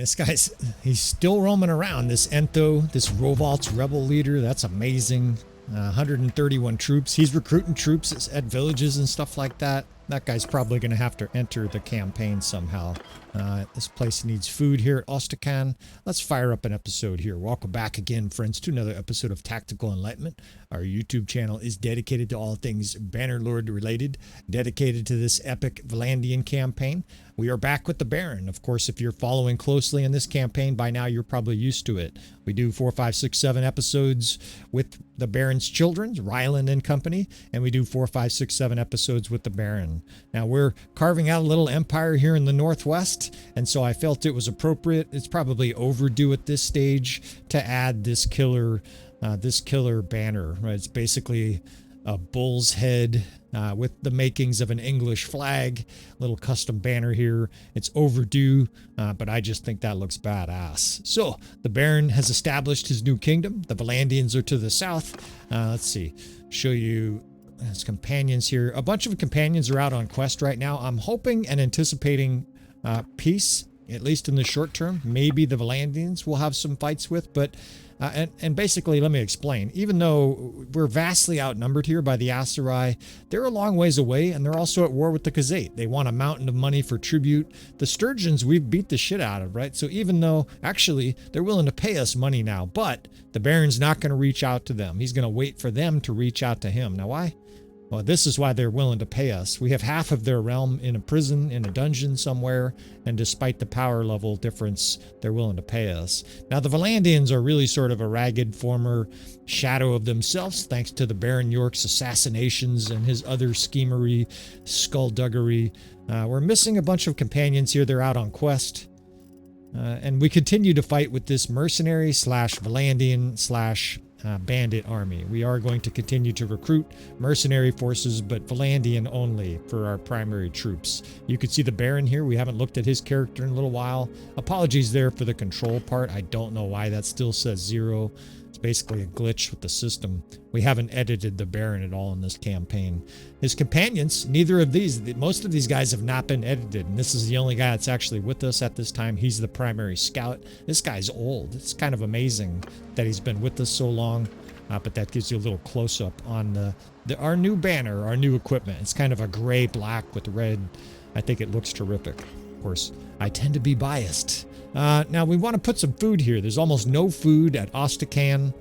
this he's still roaming around. This Entho, this Rovalt's rebel leader, that's amazing. 131 troops. He's recruiting troops at villages and stuff like that. That guy's probably going to have to enter the campaign somehow. This place needs food here at Ostrakan. Let's fire up an episode here. Welcome back again, friends, to another episode of Tactical Enlightenment. Our YouTube channel is dedicated to all things Bannerlord related, dedicated to this epic Vlandian campaign. We are back with the Baron. Of course, if you're following closely in this campaign, by now you're probably used to it. We do 4, 5, 6, 7 episodes with the Baron's children, Ryland and company, and we do 4, 5, 6, 7 episodes with the Baron. Now we're carving out a little empire here in the Northwest, and so I felt it was appropriate. It's probably overdue at this stage to add this killer banner. Right? It's basically a bull's head with the makings of an English flag, little custom banner here. It's overdue, but I just think that looks badass. So the Baron has established his new kingdom. The Vlandians are to the south. Let's see, show you his companions here. A bunch of companions are out on quest right now. I'm hoping and anticipating peace, at least in the short term. Maybe the Vlandians will have some fights with, but and basically, let me explain. Even though we're vastly outnumbered here by the Aserai, they're a long ways away, and they're also at war with the Khazate. They want a mountain of money for tribute. The Sturgeons, we've beat the shit out of, right? So even though, actually, they're willing to pay us money now, but the Baron's not going to reach out to them. He's going to wait for them to reach out to him. Now, why? Well, this is why they're willing to pay us. We have half of their realm in a prison, in a dungeon somewhere, and despite the power level difference, they're willing to pay us. Now, the Vlandians are really sort of a ragged former shadow of themselves, thanks to the Baron York's assassinations and his other schemery, skullduggery. We're missing a bunch of companions here. They're out on quest. And we continue to fight with this mercenary slash Vlandian slash bandit army. We are going to continue to recruit mercenary forces, but Vlandian only for our primary troops. You can see the Baron here. We haven't looked at his character in a little while. Apologies there for the control part. I don't know why that still says 0. It's basically a glitch with the system. We haven't edited the Baron at all in this campaign. His companions, neither of these, most of these guys have not been edited, and this is the only guy that's actually with us at this time. He's the primary scout. This guy's old. It's kind of amazing that he's been with us so long, but that gives you a little close-up on our new banner, our new equipment. It's kind of a gray-black with red. I think it looks terrific. Of course, I tend to be biased. Now, we want to put some food here. There's almost no food at Ostrakan.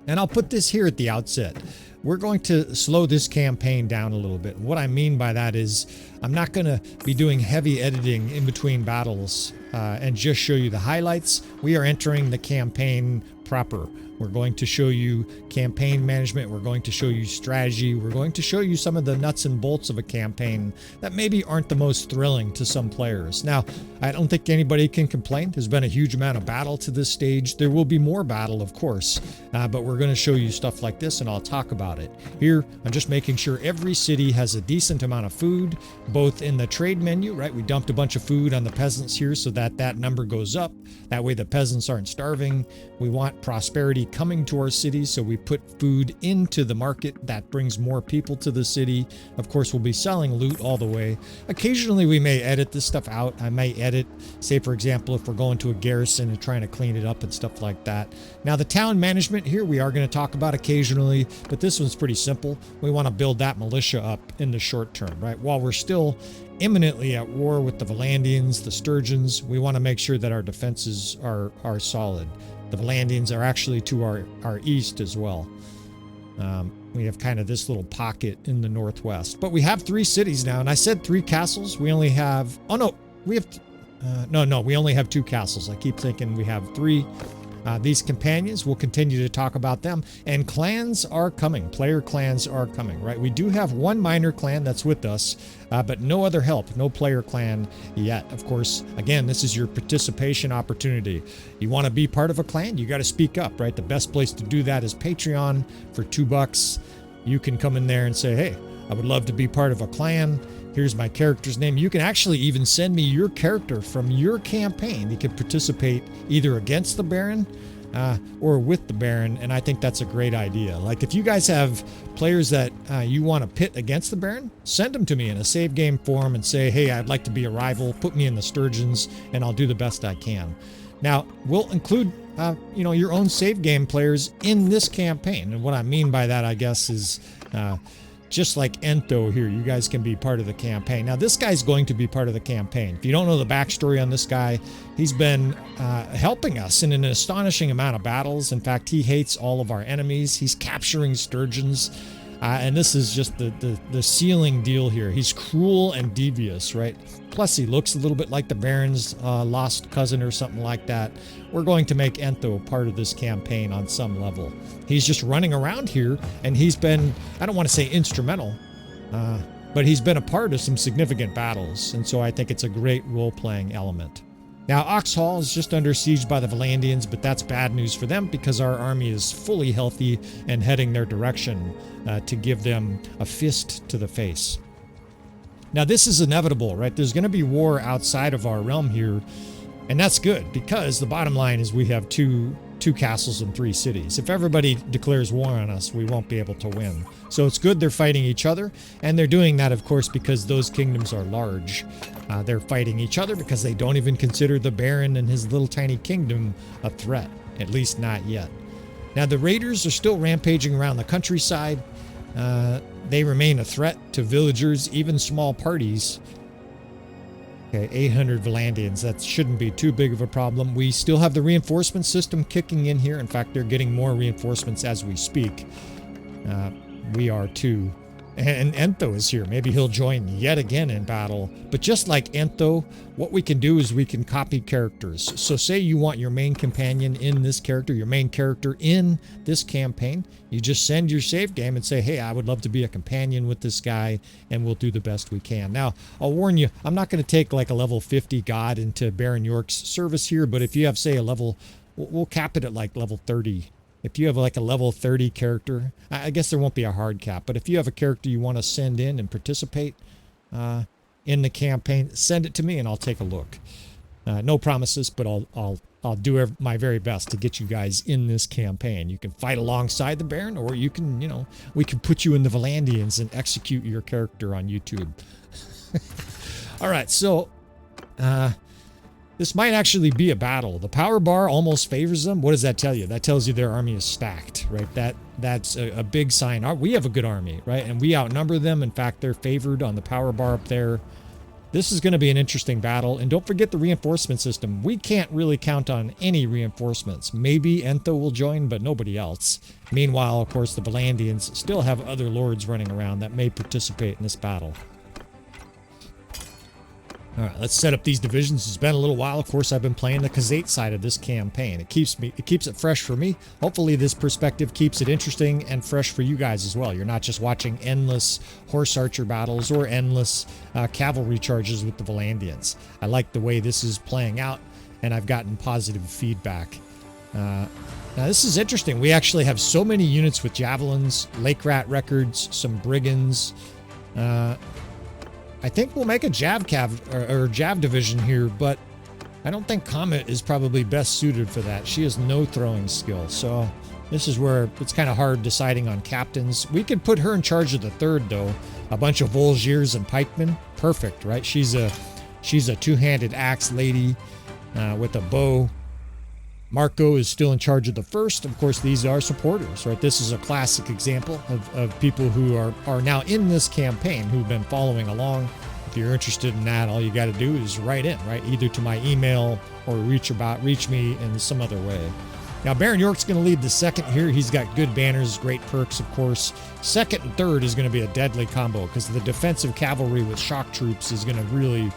And I'll put this here at the outset. We're going to slow this campaign down a little bit. What I mean by that is I'm not going to be doing heavy editing in between battles and just show you the highlights. We are entering the campaign proper. We're going to show you campaign management. We're going to show you strategy. We're going to show you some of the nuts and bolts of a campaign that maybe aren't the most thrilling to some players. Now, I don't think anybody can complain. There's been a huge amount of battle to this stage. There will be more battle, of course, but we're going to show you stuff like this, and I'll talk about it. Here, I'm just making sure every city has a decent amount of food, both in the trade menu, right? We dumped a bunch of food on the peasants here so that that number goes up. That way the peasants aren't starving. We want prosperity coming to our city, so we put food into the market. That brings more people to the city. Of course, we'll be selling loot all the way. Occasionally, we may edit this stuff out. I may edit, say, for example, if we're going to a garrison and trying to clean it up and stuff like that. Now, the town management here, we are going to talk about occasionally, but this one's pretty simple. We want to build that militia up in the short term, right? While we're still imminently at war with the Vlandians, the Sturgeons, we want to make sure that our defenses are solid. The Vlandians are actually to our east as well. We have kind of this little pocket in the northwest. But we have 3 cities now, and I said 3 castles. We only have... Oh, no. We have... No, we only have 2 castles. I keep thinking we have 3. These companions, we'll continue to talk about them. And clans are coming. Player clans are coming, right? We do have 1 minor clan that's with us, but no other help, no player clan yet. Of course, again, this is your participation opportunity. You want to be part of a clan, you got to speak up, right? The best place to do that is Patreon for $2. You can come in there and say, hey, I would love to be part of a clan. Here's my character's name. You can actually even send me your character from your campaign. You can participate either against the Baron or with the Baron, and I think that's a great idea. Like, if you guys have players that you want to pit against the Baron, send them to me in a save game form and say, hey, I'd like to be a rival, put me in the Sturgeons, and I'll do the best I can. Now, we'll include, your own save game players in this campaign, and what I mean by that, I guess, is just like Entho here, you guys can be part of the campaign. Now, this guy's going to be part of the campaign. If you don't know the backstory on this guy, he's been helping us in an astonishing amount of battles. In fact, he hates all of our enemies. He's capturing Sturgeons. And this is just the ceiling deal here. He's cruel and devious, right? Plus, he looks a little bit like the Baron's lost cousin or something like that. We're going to make Entho part of this campaign on some level. He's just running around here, and he's been, I don't want to say instrumental, but he's been a part of some significant battles, and so I think it's a great role-playing element. Now, Oxhall is just under siege by the Vlandians, but that's bad news for them because our army is fully healthy and heading their direction to give them a fist to the face. Now, this is inevitable, right? There's going to be war outside of our realm here, and that's good because the bottom line is we have two castles and 3 cities. If everybody declares war on us, we won't be able to win. So it's good they're fighting each other, and they're doing that, of course, because those kingdoms are large. They're fighting each other because they don't even consider the Baron and his little tiny kingdom a threat, at least not yet. Now, the raiders are still rampaging around the countryside. They remain a threat to villagers, even small parties. Okay, 800 Vlandians. That shouldn't be too big of a problem. We still have the reinforcement system kicking in here. In fact, they're getting more reinforcements as we speak. We are too. And Entho is here. Maybe he'll join yet again in battle. But just like Entho, what we can do is we can copy characters. So say you want your main companion in this character, your main character in this campaign. You just send your save game and say, hey, I would love to be a companion with this guy, and we'll do the best we can. Now, I'll warn you, I'm not going to take like a level 50 god into Baron York's service here, but if you have, say, a level, we'll cap it at like level 30. If you have like a level 30 character, I guess there won't be a hard cap, but if you have a character you want to send in and participate in the campaign, send it to me and I'll take a look. No promises, but I'll do my very best to get you guys in this campaign. You can fight alongside the Baron, or you can, we can put you in the Vlandians and execute your character on YouTube. All right, so this might actually be a battle. The power bar almost favors them. What does that tell you? That tells you their army is stacked, right? That's a big sign. We have a good army, right? And we outnumber them. In fact, they're favored on the power bar up there. This is going to be an interesting battle. And don't forget the reinforcement system. We can't really count on any reinforcements. Maybe Entho will join, but nobody else. Meanwhile, of course, the Vlandians still have other lords running around that may participate in this battle. All right, let's set up these divisions. It's been a little while. Of course, I've been playing the Khazate side of this campaign. It keeps it fresh for me. Hopefully, this perspective keeps it interesting and fresh for you guys as well. You're not just watching endless horse archer battles or endless cavalry charges with the Vlandians. I like the way this is playing out, and I've gotten positive feedback. Now, this is interesting. We actually have so many units with javelins, Lake Rat records, some brigands. I think we'll make a Jav division here, but I don't think Comet is probably best suited for that. She has no throwing skill, so this is where it's kind of hard deciding on captains. We could put her in charge of the 3rd, though. A bunch of Volgiers and pikemen. Perfect, right? She's a two-handed axe lady with a bow. Marco is still in charge of the 1st. Of course, these are supporters, right? This is a classic example of people who are now in this campaign, who've been following along. If you're interested in that, all you got to do is write in, right? Either to my email or reach me in some other way. Now, Baron York's going to lead the 2nd here. He's got good banners, great perks, of course. 2nd and 3rd is going to be a deadly combo because the defensive cavalry with shock troops is going to really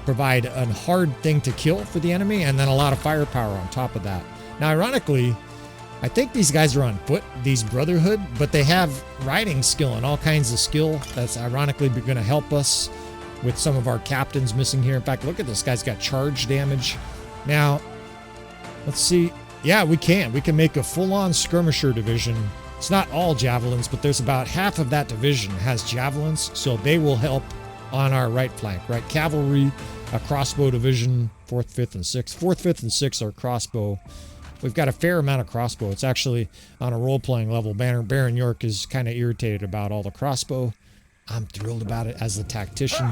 provide a hard thing to kill for the enemy, and then a lot of firepower on top of that. Now, ironically, I think these guys are on foot, these Brotherhood, but they have riding skill and all kinds of skill. That's ironically going to help us with some of our captains missing here. In fact, look at this guy's got charge damage. Now, let's see. Yeah, we can make a full-on skirmisher division. It's not all javelins, but there's about half of that division has javelins, so they will help on our right flank, right? Cavalry, a crossbow division, 4th, 5th, and 6th. 4th, 5th, and 6th are crossbow. we've got a fair amount of crossbow. It's actually on a role-playing level. Baron York is kind of irritated about all the crossbow. I'm thrilled about it as the tactician.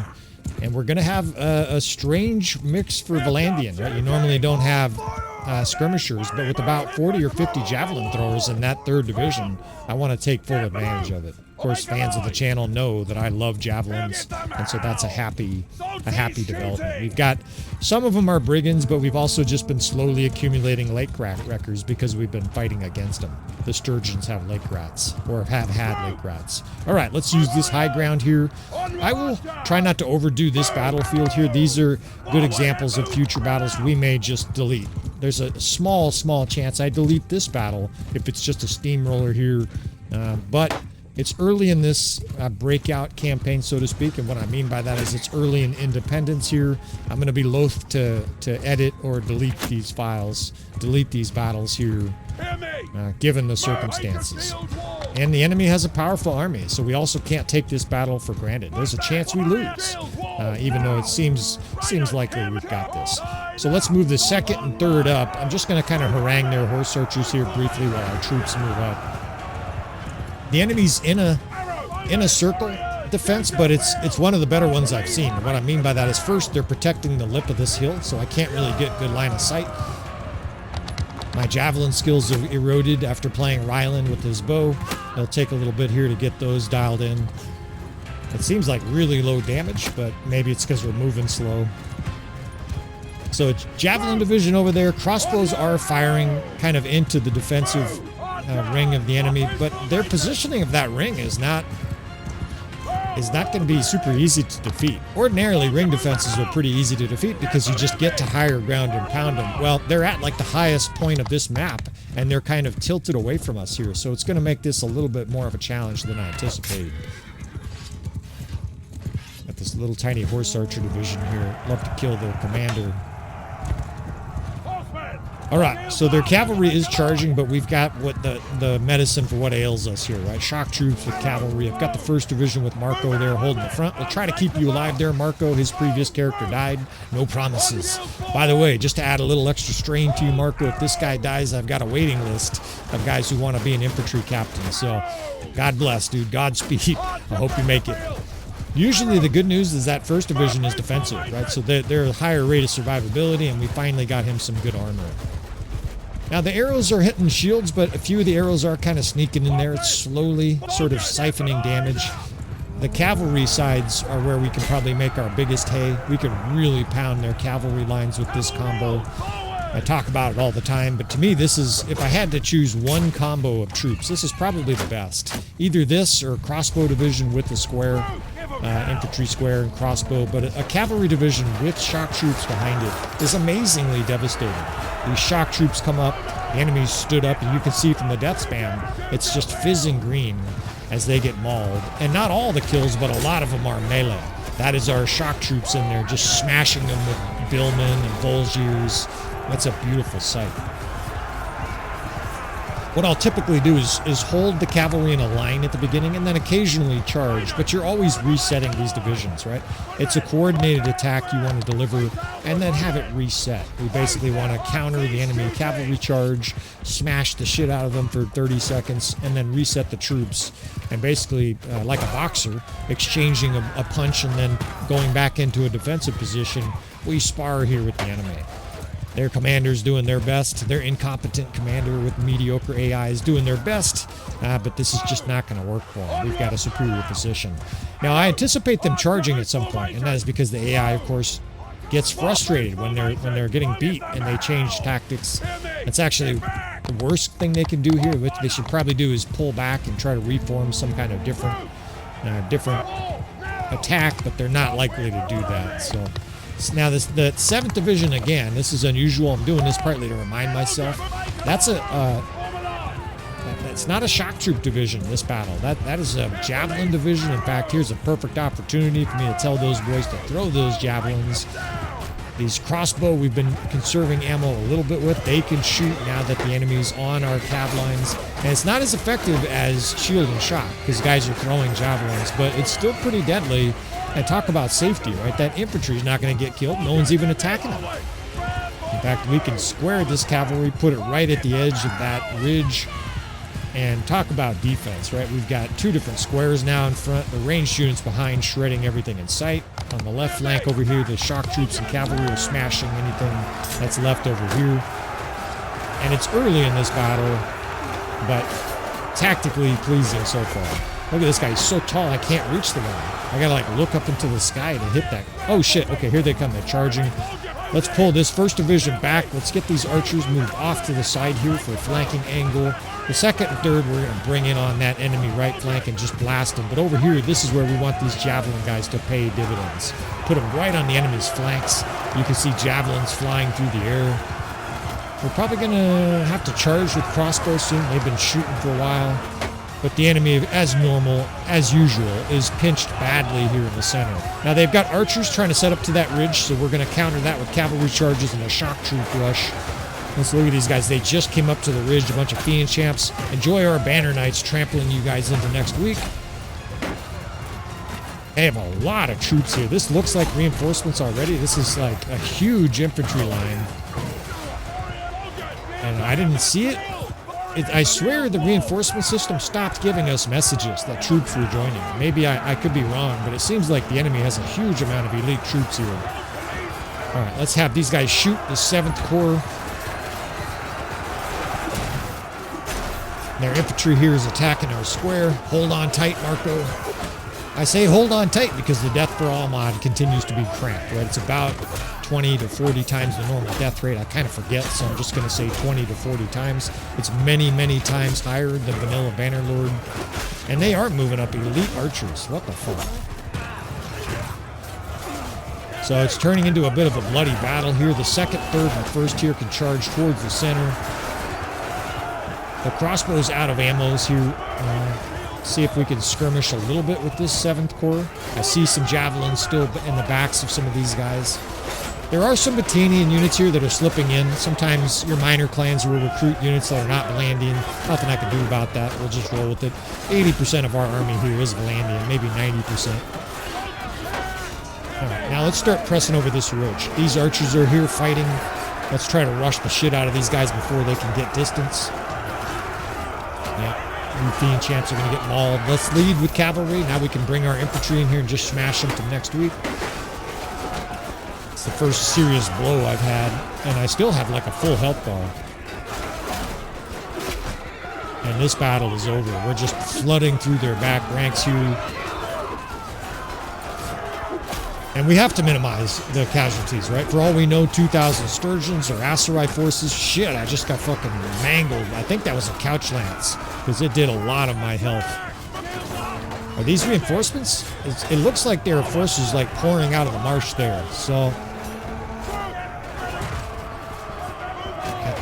And we're going to have a strange mix for Vlandian, right? You normally don't have skirmishers, but with about 40 or 50 javelin throwers in that 3rd division, I want to take full advantage of it. Of course, fans of the channel know that I love javelins, and so that's a happy development. We've got, some of them are brigands, but we've also just been slowly accumulating lake rat wreckers because we've been fighting against them. The sturgeons have lake rats, or have had lake rats. All right, let's use this high ground here. I will try not to overdo this battlefield here. These are good examples of future battles we may just delete. There's a small chance I delete this battle if it's just a steamroller here, but it's early in this breakout campaign, so to speak, and what I mean by that is it's early in independence here. I'm going to be loath to edit or delete these files, delete these battles here, given the circumstances. And the enemy has a powerful army, so we also can't take this battle for granted. There's a chance we lose, even though it seems likely we've got this. So let's move the 2nd and 3rd up. I'm just going to kind of harangue their horse archers here briefly while our troops move up. The enemy's in a circle defense, but it's one of the better ones I've seen. What I mean by that is, first, they're protecting the lip of this hill, so I can't really get good line of sight. My javelin skills have eroded after playing Rylan with his bow. It'll take a little bit here to get those dialed in. It seems like really low damage, but maybe it's because we're moving slow. So it's javelin division over there. Crossbows are firing kind of into the defensive ring of the enemy, but their positioning of that ring is not going to be super easy to defeat. Ordinarily, ring defenses are pretty easy to defeat because you just get to higher ground and pound them. Well, they're at like the highest point of this map, and they're kind of tilted away from us here, so it's going to make this a little bit more of a challenge than I anticipated. Got this little tiny horse archer division here. Love to kill the commander. All right, so their cavalry is charging, but we've got what the medicine for what ails us here, right? Shock troops with cavalry. I've got the 1st division with Marco there holding the front. We'll try to keep you alive there, Marco. His previous character died. No promises. By the way, just to add a little extra strain to you, Marco, if this guy dies, I've got a waiting list of guys who want to be an infantry captain. So God bless, dude. Godspeed. I hope you make it. Usually the good news is that 1st division is defensive, right? So they're a higher rate of survivability, and we finally got him some good armor. Now, the arrows are hitting shields, but a few of the arrows are kind of sneaking in there. It's slowly sort of siphoning damage. The cavalry sides are where we can probably make our biggest hay. We can really pound their cavalry lines with this combo. I talk about it all the time, but to me, this is, if I had to choose one combo of troops, this is probably the best. Either this or crossbow division with the square, infantry square and crossbow, but a cavalry division with shock troops behind it is amazingly devastating. These shock troops come up, the enemies stood up, and you can see from the death spam, it's just fizzing green as they get mauled. And not all the kills, but a lot of them are melee. That is our shock troops in there, just smashing them with billmen and Volgiers. That's a beautiful sight. What I'll typically do is hold the cavalry in a line at the beginning and then occasionally charge, but you're always resetting these divisions, right? It's a coordinated attack you want to deliver and then have it reset. We basically want to counter the enemy cavalry charge, smash the shit out of them for 30 seconds, and then reset the troops. And basically, like a boxer, exchanging a punch and then going back into a defensive position, we spar here with the enemy. Their commander's doing their best. Their incompetent commander with mediocre AI is doing their best, but this is just not going to work for them. We've got a superior position. Now, I anticipate them charging at some point, and that is because the AI, of course, gets frustrated when they're getting beat and they change tactics. That's actually the worst thing they can do here. What they should probably do is pull back and try to reform some kind of different attack, but they're not likely to do that. So. Now, the 7th Division, again, this is unusual. I'm doing this partly to remind myself. That's it's not a shock troop division, this battle. That is a javelin division. In fact, here's a perfect opportunity for me to tell those boys to throw those javelins. These crossbow we've been conserving ammo a little bit with. They can shoot now that the enemy's on our cav lines. And it's not as effective as shield and shock because guys are throwing javelins, but it's still pretty deadly. And talk about safety, right? That infantry is not going to get killed. No one's even attacking them. fact, we can square this cavalry, put it right at the edge of that ridge, and talk about defense, right? We've got two different squares now in front, the ranged units behind, shredding everything in sight. On the left flank over here, the shock troops and cavalry are smashing anything that's left over here. And it's early in this battle, but tactically pleasing so far. Look at this guy, he's so tall I can't reach the guy. I gotta like look up into the sky to hit that. Oh shit, okay, here they come, they're charging. Let's pull this first division back. Let's get these archers moved off to the side here for a flanking angle. The second and third, we're gonna bring in on that enemy right flank and just blast them. But over here, this is where we want these javelin guys to pay dividends. Put them right on the enemy's flanks. You can see javelins flying through the air. We're probably gonna have to charge with crossbows soon. They've been shooting for a while. But the enemy, as normal, as usual, is pinched badly here in the center. Now they've got archers trying to set up to that ridge, so we're going to counter that with cavalry charges and a shock troop rush. Let's look at these guys. They just came up to the ridge, a bunch of Fiend champs. Enjoy our banner knights trampling you guys into next week. They have a lot of troops here. This looks like reinforcements already. This is like a huge infantry line. And I didn't see it. I swear the reinforcement system stopped giving us messages that troops were joining. Maybe I could be wrong, but it seems like the enemy has a huge amount of elite troops here. All right, let's have these guys shoot the 7th Corps. Their infantry here is attacking our square. Hold on tight, Marco. I say hold on tight because the death for all mod continues to be cramped, right? It's about 20 to 40 times the normal death rate. I kind of forget, so I'm just going to say 20 to 40 times. It's many, many times higher than vanilla Bannerlord. And they are moving up elite archers. What the fuck? So it's turning into a bit of a bloody battle here. The 2nd, 3rd, and 1st here can charge towards the center. The crossbow's out of ammos here. See if we can skirmish a little bit with this 7th Corps. I see some javelins still in the backs of some of these guys. There are some Battanian units here that are slipping in. Sometimes your minor clans will recruit units that are not Vlandian. Nothing I can do about that. We'll just roll with it. 80% of our army here is Vlandian, maybe 90%. All right, now let's start pressing over this ridge. These archers are here fighting. Let's try to rush the shit out of these guys before they can get distance. Yeah. Fiend champs are going to get mauled. Let's lead with cavalry. Now we can bring our infantry in here and just smash them to next week. It's the first serious blow I've had, and I still have like a full health bar. And this battle is over. We're just flooding through their back ranks here. And we have to minimize the casualties, right? For all we know, 2,000 Sturgeons or Aserai forces. Shit, I just got fucking mangled. I think that was a couch lance, because it did a lot of my health. Are these reinforcements? It looks like there are forces like pouring out of the marsh there, so...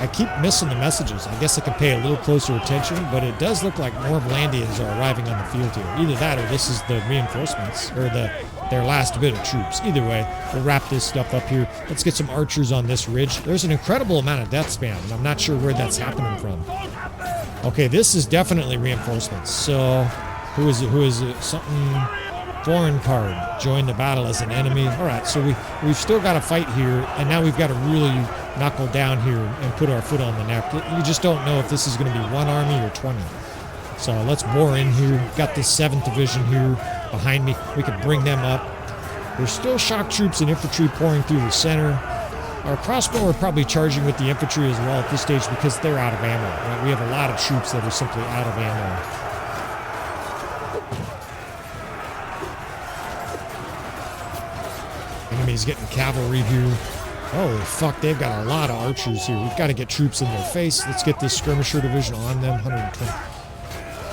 I keep missing the messages. I guess I can pay a little closer attention, but it does look like more Vlandians are arriving on the field here. Either that or this is the reinforcements, or their last bit of troops. Either way, we'll wrap this stuff up here. Let's get some archers on this ridge. There's an incredible amount of death spam, and I'm not sure where that's happening from. Okay, this is definitely reinforcements. So, who is it? Who is it? Something foreign card. Join the battle as an enemy. All right, so we've still got to fight here, and now we've got to really knuckle down here and put our foot on the neck. You just don't know if this is going to be one army or 20. So let's bore in here. We've got this 7th Division here behind me. We can bring them up. There's still shock troops and infantry pouring through the center. Our crossbow are probably charging with the infantry as well at this stage because they're out of ammo. Right? We have a lot of troops that are simply out of ammo. Enemy's getting cavalry here. Holy fuck, they've got a lot of archers here. We've got to get troops in their face. Let's get this skirmisher division on them. 120.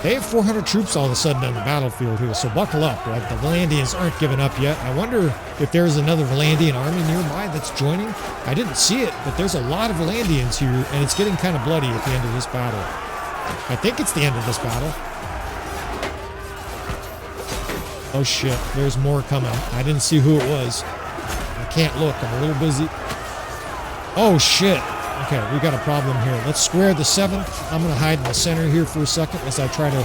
They have 400 troops all of a sudden on the battlefield here, so buckle up, right? The Vlandians aren't giving up yet. I wonder if there's another Vlandian army nearby that's joining. I didn't see it, but there's a lot of Vlandians here, and it's getting kind of bloody at the end of this battle. I think it's the end of this battle. Oh shit, there's more coming. I didn't see who it was. I can't look, I'm a little busy. Oh shit. Okay, we got a problem here. Let's square the 7th. I'm going to hide in the center here for a second as I try to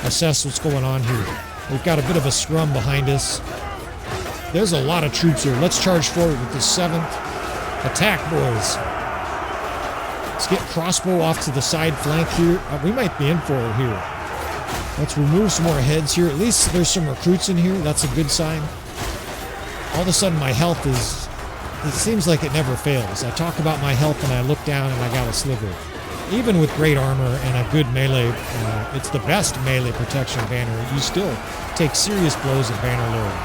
assess what's going on here. We've got a bit of a scrum behind us. There's a lot of troops here. Let's charge forward with the 7th. Attack, boys. Let's get crossbow off to the side flank here. We might be in for it here. Let's remove some more heads here. At least there's some recruits in here. That's a good sign. All of a sudden my health is... It seems like it never fails. I talk about my health and I look down and I got a sliver. Even with great armor and a good melee, it's the best melee protection banner. You still take serious blows at Bannerlord.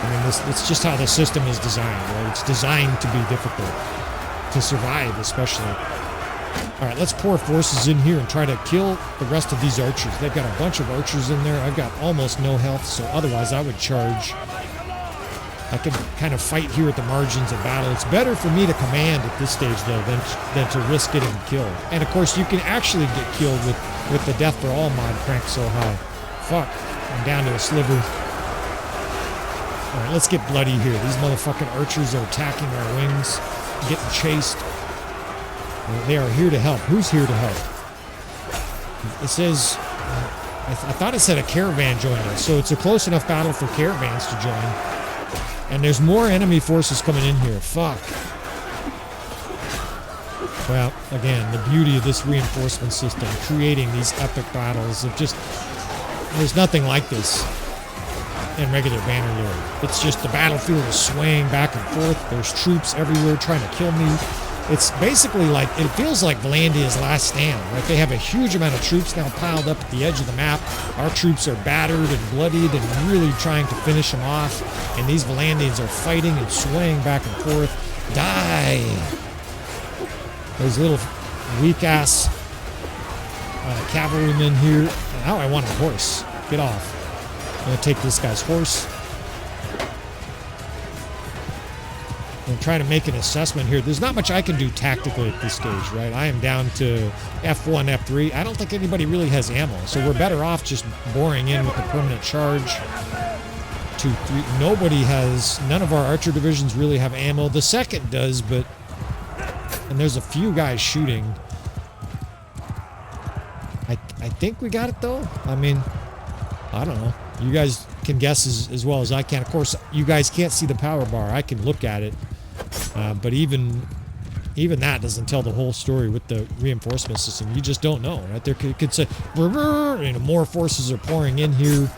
I mean, it's just how the system is designed, right? It's designed to be difficult. To survive, especially. Alright, let's pour forces in here and try to kill the rest of these archers. They've got a bunch of archers in there. I've got almost no health, so otherwise I would charge. I can kind of fight here at the margins of battle. It's better for me to command at this stage, though, than to risk getting killed. And, of course, you can actually get killed with the Death for All mod cranked so high. Fuck. I'm down to a sliver. Alright, let's get bloody here. These motherfucking archers are attacking our wings, getting chased. They are here to help. Who's here to help? It says... I thought it said a caravan joined us, so it's a close enough battle for caravans to join. And there's more enemy forces coming in here. Fuck. Well, again, the beauty of this reinforcement system, creating these epic battles of just... There's nothing like this in regular Bannerlord. It's just the battlefield is swaying back and forth. There's troops everywhere trying to kill me. It's basically like, it feels like Vlandia's last stand, right? They have a huge amount of troops now piled up at the edge of the map. Our troops are battered and bloodied and really trying to finish them off. And these Vlandians are fighting and swaying back and forth. Die! Those little weak-ass cavalrymen here. Now I want a horse. Get off. I'm going to take this guy's horse. I'm trying to make an assessment here. There's not much I can do tactically at this stage, right? I am down to F1, F3. I don't think anybody really has ammo, so we're better off just boring in with the permanent charge. 2, 3. Nobody has... None of our archer divisions really have ammo. The second does, but... And there's a few guys shooting. I think we got it, though. I mean, I don't know. You guys can guess as well as I can. Of course, you guys can't see the power bar. I can look at it. But even that doesn't tell the whole story with the reinforcement system. You just don't know, right? There could say, more forces are pouring in here.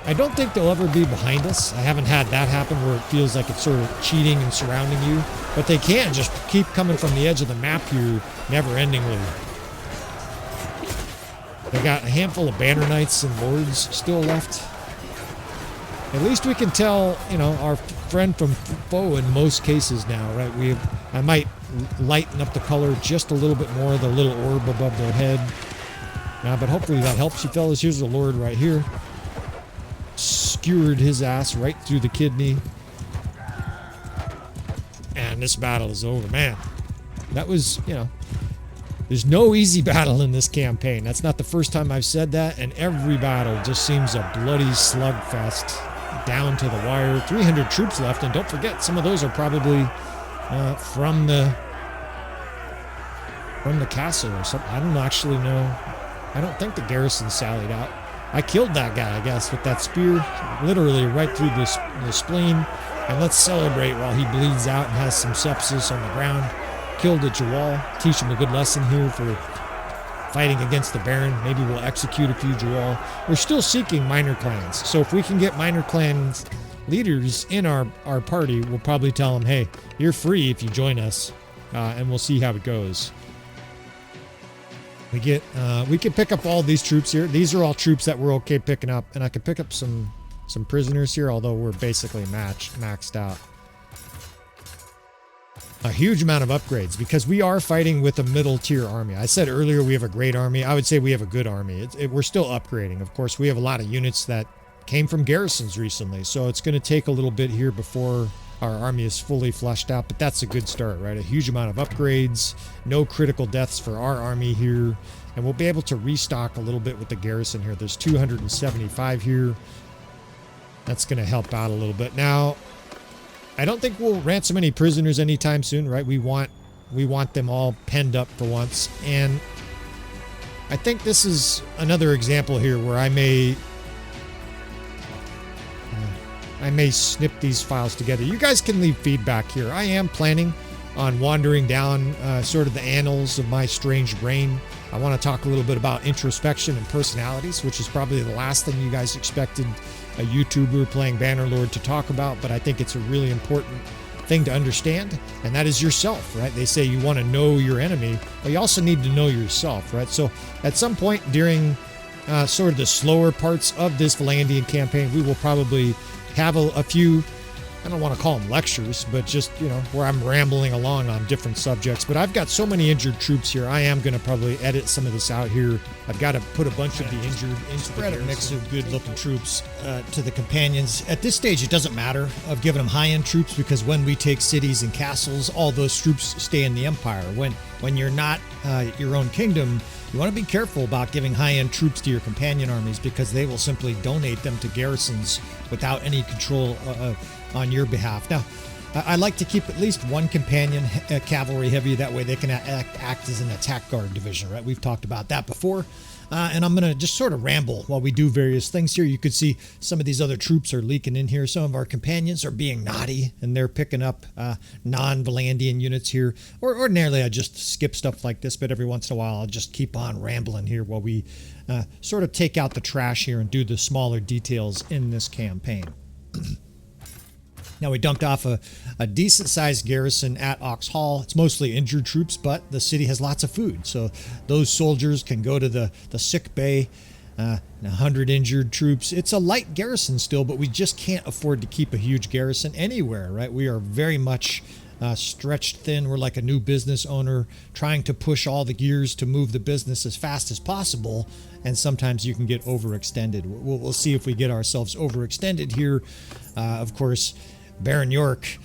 I don't think they'll ever be behind us. I haven't had that happen where it feels like it's sort of cheating and surrounding you. But they can just keep coming from the edge of the map here, never-endingly. They got a handful of banner knights and lords still left. At least we can tell, our friend from foe in most cases now, right? I might lighten up the color just a little bit more, the little orb above their head. But hopefully that helps you fellas. Here's the Lord right here. Skewered his ass right through the kidney. And this battle is over, man. That was, there's no easy battle in this campaign. That's not the first time I've said that, and every battle just seems a bloody slugfest down to the wire. 300 troops left, and don't forget, some of those are probably from the castle or something. I don't actually know. I don't think the garrison sallied out. I killed that guy, I guess, with that spear, literally right through the spleen. And let's celebrate while he bleeds out and has some sepsis on the ground. Killed a Jawal. Teach him a good lesson here for fighting against the Baron. Maybe we'll execute a few Jawal. We're still seeking minor clans. So if we can get minor clans leaders in our party, we'll probably tell them, hey, you're free if you join us. And we'll see how it goes. We can pick up all these troops here. These are all troops that we're okay picking up. And I can pick up some prisoners here, although we're basically maxed out. A huge amount of upgrades because we are fighting with a middle tier army. I said earlier we have a great army. I would say we have a good army. We're still upgrading. Of course, we have a lot of units that came from garrisons recently, so it's going to take a little bit here before our army is fully fleshed out, but that's a good start, right? A huge amount of upgrades, no critical deaths for our army here, and we'll be able to restock a little bit with the garrison here. There's 275 here. That's going to help out a little bit. Now, I don't think we'll ransom any prisoners anytime soon, right? We want them all penned up for once. And I think this is another example here where I may snip these files together. You guys can leave feedback here. I am planning on wandering down sort of the annals of my strange brain. I want to talk a little bit about introspection and personalities, which is probably the last thing you guys expected a YouTuber playing Bannerlord to talk about, but I think it's a really important thing to understand, and that is yourself, right? They say you want to know your enemy, but you also need to know yourself, right? So at some point during sort of the slower parts of this Vlandian campaign, we will probably have a few, I don't want to call them lectures, but just, you know, where I'm rambling along on different subjects. But I've got so many injured troops here. I am going to probably edit some of this out here. I've got to put a bunch of the injured into the mix of good-looking troops to the companions. At this stage, it doesn't matter of giving them high-end troops, because when we take cities and castles, all those troops stay in the Empire. When you're not your own kingdom, you want to be careful about giving high-end troops to your companion armies, because they will simply donate them to garrisons without any control on your behalf. Now, I like to keep at least one companion cavalry heavy. That way they can act as an attack guard division, right? We've talked about that before. And I'm going to just sort of ramble while we do various things here. You could see some of these other troops are leaking in here. Some of our companions are being naughty, and they're picking up non-Vlandian units here. Or ordinarily, I just skip stuff like this, but every once in a while, I'll just keep on rambling here while we sort of take out the trash here and do the smaller details in this campaign. Now, we dumped off a decent-sized garrison at Ox Hall. It's mostly injured troops, but the city has lots of food. So those soldiers can go to the sick bay, 100 injured troops. It's a light garrison still, but we just can't afford to keep a huge garrison anywhere, right? We are very much stretched thin. We're like a new business owner trying to push all the gears to move the business as fast as possible. And sometimes you can get overextended. We'll see if we get ourselves overextended here. Of course, Baron York,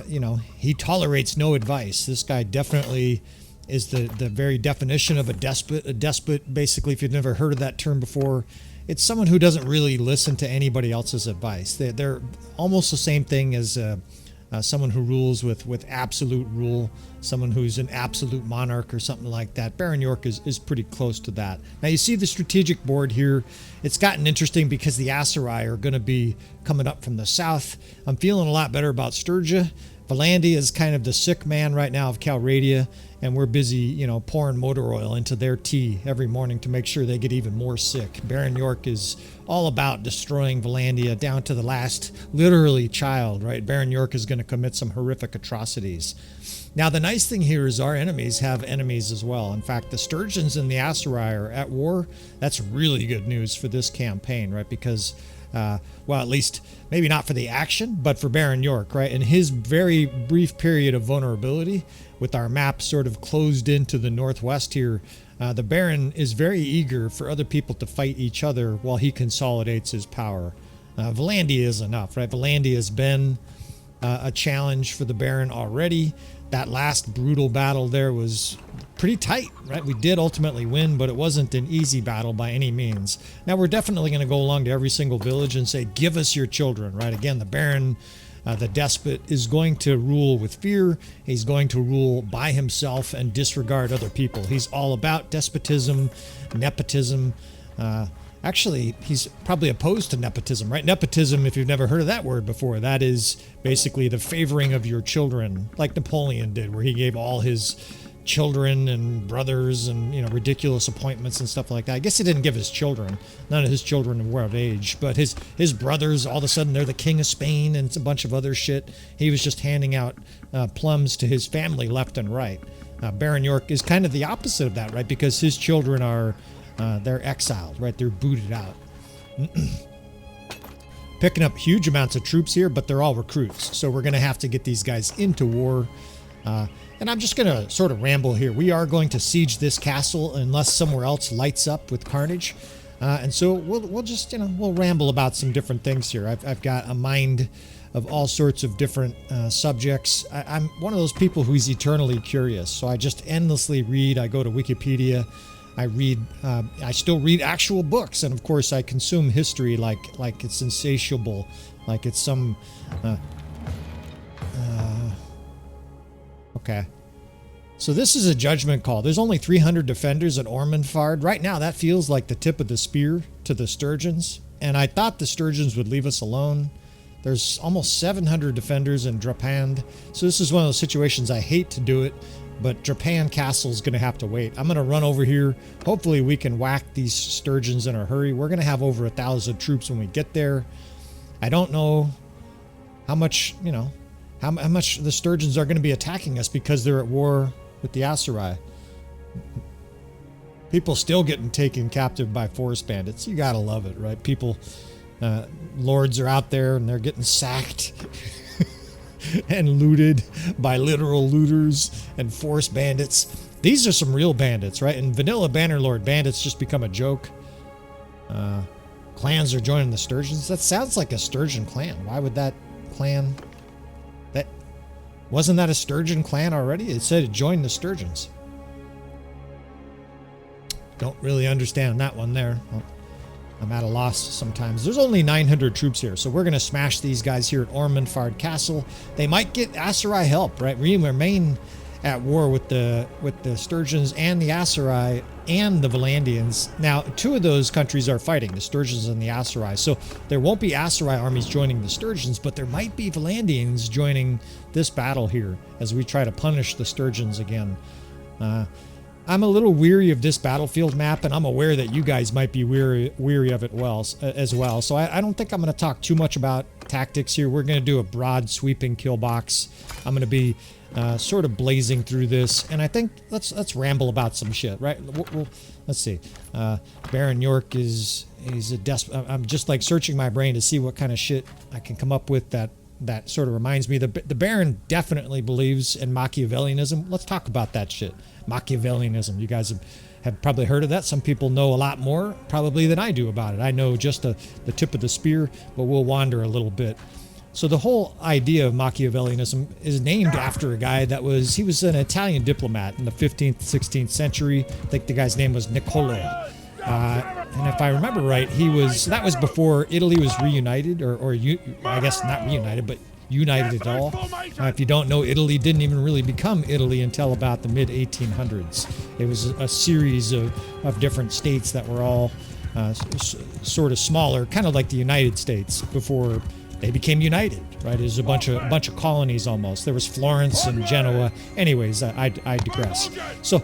you know, he tolerates no advice. This guy definitely is the very definition of a despot. A despot, basically, if you've never heard of that term before, it's someone who doesn't really listen to anybody else's advice. They're almost the same thing as someone who rules with absolute rule, someone who's an absolute monarch or something like that. Baron York is pretty close to that. Now you see the strategic board here. It's gotten interesting because the Aserai are going to be coming up from the south. I'm feeling a lot better about Sturgia. Vlandia is kind of the sick man right now of Calradia, and we're busy, you know, pouring motor oil into their tea every morning to make sure they get even more sick. Baron York is all about destroying Vlandia down to the last, literally, child, right? Baron York is going to commit some horrific atrocities. Now, the nice thing here is our enemies have enemies as well. In fact, the Sturgeons and the Aserai are at war. That's really good news for this campaign, right? Because well, at least maybe not for the action, but for Baron York, right? In his very brief period of vulnerability, with our map sort of closed into the northwest here, the Baron is very eager for other people to fight each other while he consolidates his power. Vlandia is enough, right? Vlandia has been a challenge for the Baron already. That last brutal battle there was pretty tight, right? We did ultimately win, but it wasn't an easy battle by any means. Now, we're definitely going to go along to every single village and say, give us your children, right? Again, the Baron, the despot, is going to rule with fear. He's going to rule by himself and disregard other people. He's all about despotism, nepotism. Actually, he's probably opposed to nepotism, right? Nepotism, if you've never heard of that word before, that is basically the favoring of your children, like Napoleon did, where he gave all his children and brothers and, you know, ridiculous appointments and stuff like that. I guess he didn't give his children. None of his children were of age, but his brothers, all of a sudden, they're the king of Spain and a bunch of other shit. He was just handing out plums to his family left and right. Baron York is kind of the opposite of that, right? Because his children are... they're exiled, right? They're booted out. Picking up huge amounts of troops here, but they're all recruits. So we're going to have to get these guys into war. And I'm just going to sort of ramble here. We are going to siege this castle unless somewhere else lights up with carnage. And so we'll just, you know, we'll ramble about some different things here. I've got a mind of all sorts of different subjects. I'm one of those people who's eternally curious. So I just endlessly read. I go to Wikipedia. I read, I still read actual books, and of course I consume history like it's insatiable, like it's some, okay. So this is a judgment call. There's only 300 defenders at Ormondfard. Right now that feels like the tip of the spear to the Sturgeons, and I thought the Sturgeons would leave us alone, There's almost 700 defenders in Drapand. So this is one of those situations I hate to do it, but Drapand Castle is going to have to wait. I'm going to run over here. Hopefully we can whack these sturgeons in a hurry. We're going to have over 1,000 troops when we get there. I don't know how much, you know, how much the sturgeons are going to be attacking us because they're at war with the Asurai. People still getting taken captive by forest bandits. You gotta love it, right? People, lords are out there and they're getting sacked and looted by literal looters and forest bandits. These are some real bandits, right? In vanilla Bannerlord, bandits just become a joke. Clans are joining the sturgeons. That sounds like a sturgeon clan. Why would that clan... Wasn't that a sturgeon clan already? It said it joined the sturgeons. Don't really understand that one there. Well, I'm at a loss sometimes. There's only 900 troops here, so we're going to smash these guys here at Ormondfard Castle. They might get Asurai help, right? We remain at war with the Sturgeons and the Asurai and the Vlandians. Now, two of those countries are fighting, the Sturgeons and the Asurai. So there won't be Asurai armies joining the Sturgeons, but there might be Vlandians joining this battle here as we try to punish the Sturgeons again. I'm a little weary of this battlefield map, and I'm aware that you guys might be weary of it as well. So I don't think I'm going to talk too much about tactics here. We're going to do a broad sweeping kill box. I'm going to be sort of blazing through this, and I think let's ramble about some shit, right? Let's see. Baron York he's a I'm just like searching my brain to see what kind of shit I can come up with that sort of reminds me. The Baron definitely believes in Machiavellianism. Let's talk about that shit. Machiavellianism. You guys have probably heard of that. Some people know a lot more probably than I do about it. I know just the tip of the spear, but we'll wander a little bit. So the whole idea of Machiavellianism is named after a guy he was an Italian diplomat in the 15th, 16th century. I think the guy's name was Niccolo. And if I remember right, that was before Italy was reunited, or I guess not reunited, but united at all. If you don't know, Italy didn't even really become Italy until about the mid-1800s. It was a series of different states that were all sort of smaller, kind of like the United States before they became united, right? It was a bunch of colonies almost. There was Florence and Genoa. Anyways, I digress. So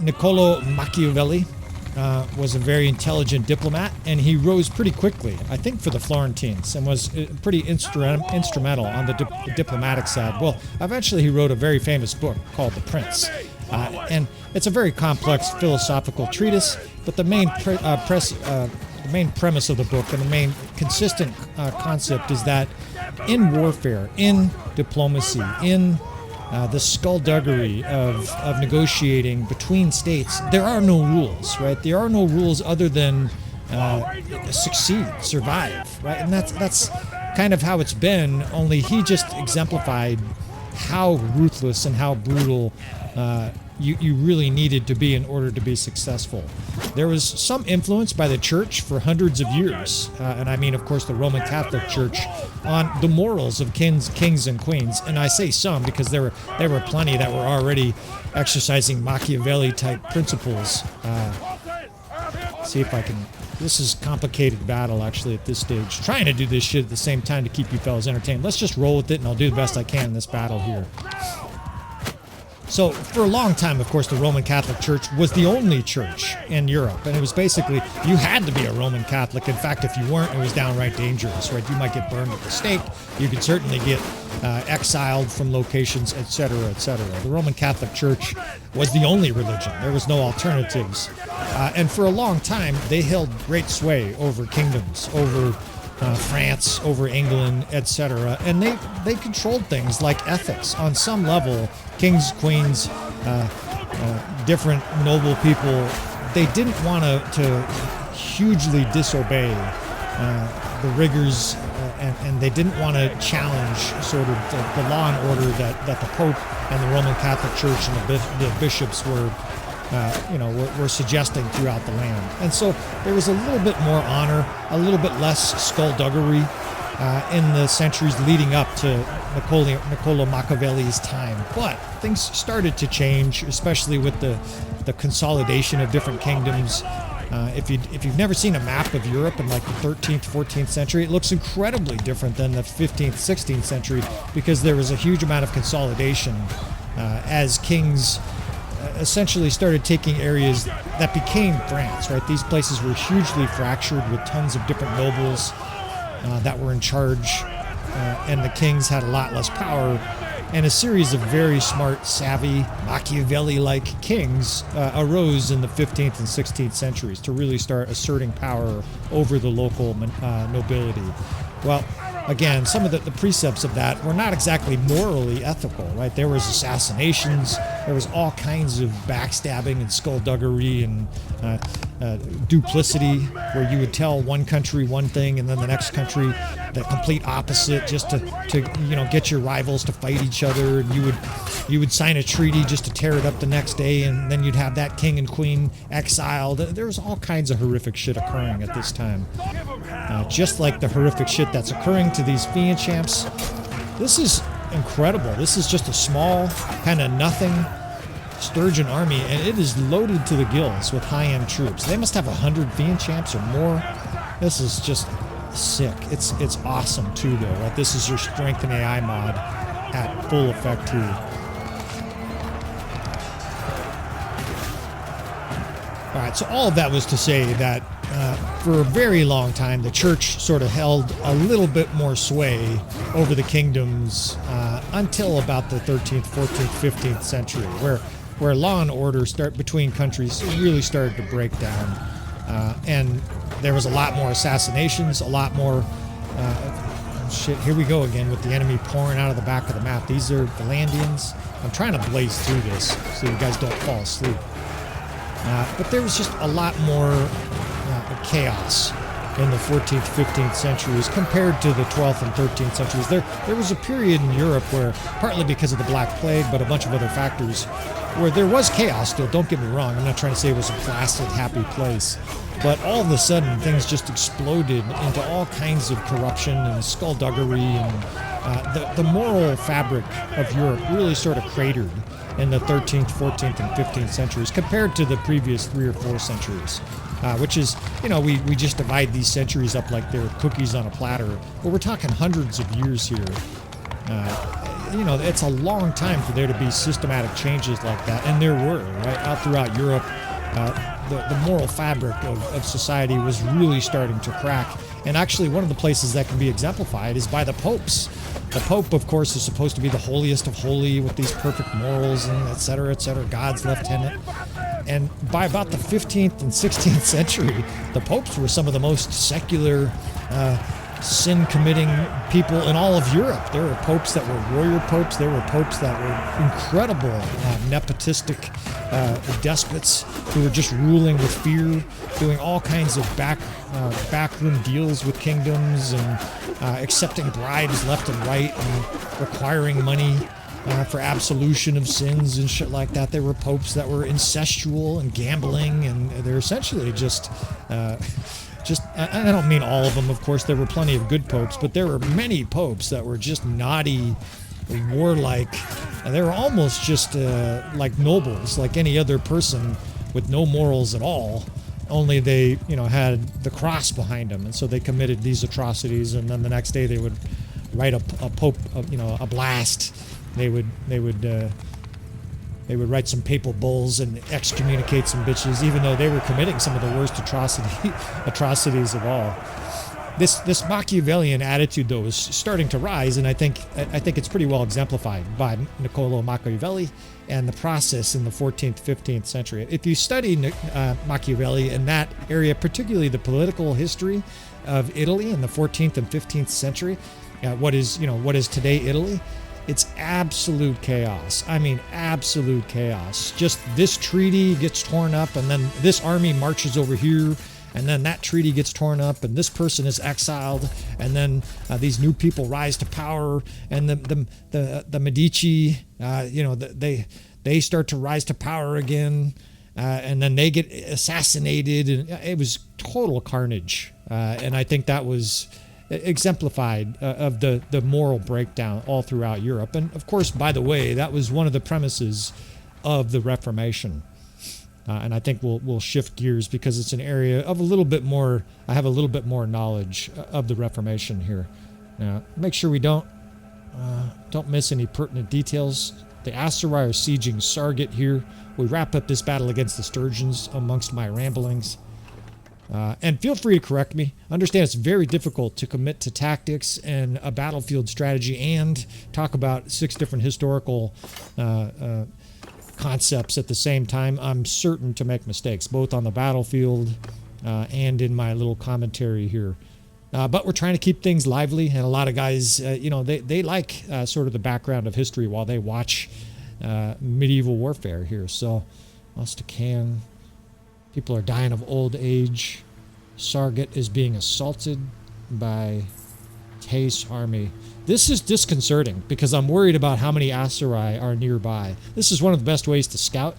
Niccolo Machiavelli was a very intelligent diplomat, and he rose pretty quickly, I think, for the Florentines, and was pretty instrumental on the diplomatic side. Well, eventually he wrote a very famous book called The Prince, and it's a very complex philosophical treatise, but the main premise of the book and the main consistent concept is that in warfare, in diplomacy, in the skullduggery of negotiating between states, there are no rules, right? There are no rules other than succeed, survive, right? And that's kind of how it's been, only he just exemplified how ruthless and how brutal you really needed to be in order to be successful. There was some influence by the church for hundreds of years, and I mean, of course, the Roman Catholic Church, on the morals of kings and queens. And I say some because there were plenty that were already exercising Machiavelli-type principles. See if I can... This is complicated battle, actually, at this stage. Trying to do this shit at the same time to keep you fellas entertained. Let's just roll with it, and I'll do the best I can in this battle here. So, for a long time, of course, the Roman Catholic Church was the only church in Europe. And it was basically, you had to be a Roman Catholic. In fact, if you weren't, it was downright dangerous, right? You might get burned at the stake. You could certainly get exiled from locations, etc., etc. The Roman Catholic Church was the only religion. There was no alternatives. And for a long time, they held great sway over kingdoms, over France, over England, etc. And they controlled things like ethics on some level. Kings, queens, different noble people, they didn't want to hugely disobey the rigors, and they didn't want to challenge sort of the law and order that the Pope and the Roman Catholic Church and the bishops were suggesting throughout the land. And so there was a little bit more honor, a little bit less skullduggery in the centuries leading up to Niccolo Machiavelli's time. But things started to change, especially with the consolidation of different kingdoms. If you've never seen a map of Europe in like the 13th, 14th century, it looks incredibly different than the 15th, 16th century because there was a huge amount of consolidation as kings essentially started taking areas that became France, right? These places were hugely fractured with tons of different nobles that were in charge, and the kings had a lot less power. And a series of very smart, savvy, Machiavelli-like kings arose in the 15th and 16th centuries to really start asserting power over the local nobility. Well, again, some of the precepts of that were not exactly morally ethical, right? There was assassinations, there was all kinds of backstabbing and skullduggery and duplicity, where you would tell one country one thing and then the next country the complete opposite, just to get your rivals to fight each other. And you would sign a treaty just to tear it up the next day, and then you'd have that king and queen exiled. There was all kinds of horrific shit occurring at this time, just like the horrific shit that's occurring to these fiend champs. This is incredible. This is just a small kind of nothing Sturgeon army, and it is loaded to the gills with high-end troops. They must have 100 fiend champs or more. This is just sick. It's awesome too, though. Right? This is your strength and AI mod at full effect too. All right, so all of that was to say that for a very long time, the church sort of held a little bit more sway over the kingdoms until about the 13th, 14th, 15th century, where law and order between countries really started to break down. And there was a lot more assassinations, a lot more shit. Here we go again with the enemy pouring out of the back of the map. These are Vlandians. I'm trying to blaze through this so you guys don't fall asleep. But there was just a lot more chaos in the 14th, 15th centuries compared to the 12th and 13th centuries. There was a period in Europe where, partly because of the Black Plague, but a bunch of other factors, where there was chaos still. Don't get me wrong. I'm not trying to say it was a placid, happy place. But all of a sudden, things just exploded into all kinds of corruption and skullduggery, and the moral fabric of Europe really sort of cratered in the 13th, 14th, and 15th centuries compared to the previous 3 or 4 centuries. Which is, we just divide these centuries up like they're cookies on a platter. But we're talking hundreds of years here. It's a long time for there to be systematic changes like that. And there were, right? Out throughout Europe, the moral fabric of society was really starting to crack. And actually, one of the places that can be exemplified is by the popes. The Pope, of course, is supposed to be the holiest of holy with these perfect morals and et cetera, God's lieutenant. And by about the 15th and 16th century, the popes were some of the most secular, sin-committing people in all of Europe. There were popes that were warrior popes. There were popes that were incredible nepotistic despots who were just ruling with fear, doing all kinds of backroom deals with kingdoms and accepting bribes left and right and requiring money for absolution of sins and shit like that. There were popes that were incestual and gambling, and they're essentially just I don't mean all of them, of course. There were plenty of good popes, but there were many popes that were just naughty, warlike. They were almost just like nobles, like any other person with no morals at all. Only they, had the cross behind them, and so they committed these atrocities. And then the next day they would write a pope, a blast. They would write some papal bulls and excommunicate some bitches, even though they were committing some of the worst atrocities of all. This Machiavellian attitude, though, is starting to rise, and I think it's pretty well exemplified by Niccolo Machiavelli and the process in the 14th, 15th century. If you study Machiavelli in that area, particularly the political history of Italy in the 14th and 15th century, what is today Italy, it's absolute chaos. I mean, absolute chaos. Just this treaty gets torn up, and then this army marches over here, and then that treaty gets torn up, and this person is exiled, and then these new people rise to power, and the Medici, they start to rise to power again, and then they get assassinated, and it was total carnage. And I think that was exemplified of the moral breakdown all throughout Europe. And of course, by the way, that was one of the premises of the Reformation. And I think we'll shift gears because it's an area of a little bit more. I have a little bit more knowledge of the Reformation here. Now, make sure we don't miss any pertinent details. The Aserai are sieging Sargat here. We wrap up this battle against the Sturgeons amongst my ramblings. And feel free to correct me. Understand it's very difficult to commit to tactics and a battlefield strategy and talk about 6 different historical concepts at the same time. I'm certain to make mistakes, both on the battlefield and in my little commentary here. But we're trying to keep things lively, and a lot of guys, they like sort of the background of history while they watch medieval warfare here. So, Ostacan, people are dying of old age. Sargat is being assaulted by Tace army. This is disconcerting because I'm worried about how many Aserai are nearby. This is one of the best ways to scout.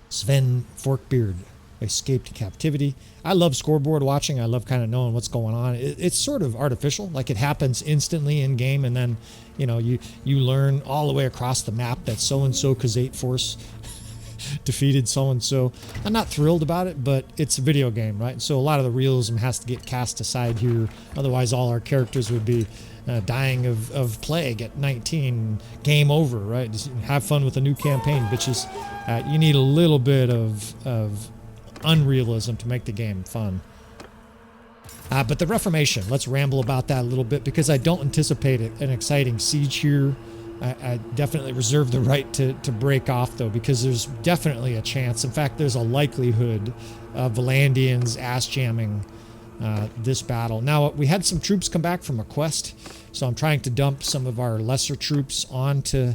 Sven Forkbeard escaped captivity. I love scoreboard watching. I love kind of knowing what's going on. It's sort of artificial, like it happens instantly in game, and then you learn all the way across the map that so-and-so Khazate force defeated so-and-so. I'm not thrilled about it, but it's a video game, right? So a lot of the realism has to get cast aside here. Otherwise, all our characters would be dying of plague at 19. Game over, right? Just have fun with a new campaign, bitches. You need a little bit of unrealism to make the game fun. But the Reformation, let's ramble about that a little bit because I don't anticipate an exciting siege here. I definitely reserve the right to break off, though, because there's definitely a chance. In fact, there's a likelihood of Vlandians ass-jamming this battle. Now, we had some troops come back from a quest, so I'm trying to dump some of our lesser troops onto